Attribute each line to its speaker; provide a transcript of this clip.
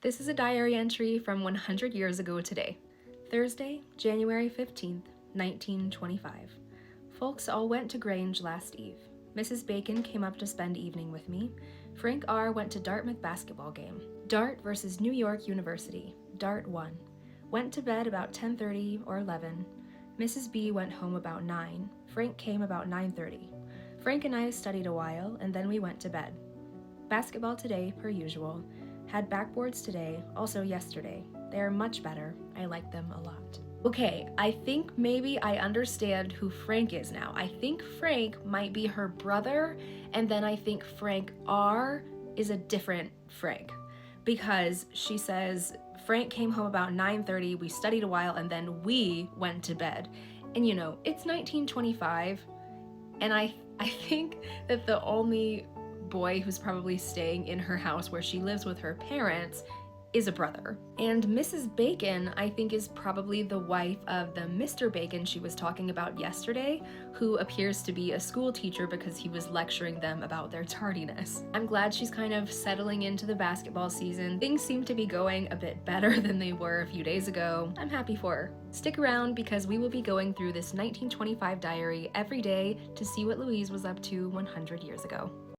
Speaker 1: This is a diary entry from 100 years ago today, Thursday, January 15th, 1925. Folks all went to Grange last eve. Mrs. Bacon came up to spend evening with me. Frank R. went to Dartmouth basketball game. Dart versus New York University. Dart won. Went to bed about 10:30 or 11. Mrs. B went home about 9. Frank came about 9:30. Frank and I studied a while, and then we went to bed. Basketball today, per usual. Had backboards today, also yesterday. They are much better. I like them a lot. Okay, I think maybe I understand who Frank is now. I think Frank might be her brother, and then I think Frank R is a different Frank. Because she says, Frank came home about 9:30, we studied a while, and then we went to bed. And you know, it's 1925, and I think that the only boy who's probably staying in her house where she lives with her parents is a brother. And Mrs. Bacon, I think, is probably the wife of the Mr. Bacon she was talking about yesterday, who appears to be a school teacher because he was lecturing them about their tardiness. I'm glad she's kind of settling into the basketball season. Things seem to be going a bit better than they were a few days ago. I'm happy for her. Stick around because we will be going through this 1925 diary every day to see what Louise was up to 100 years ago.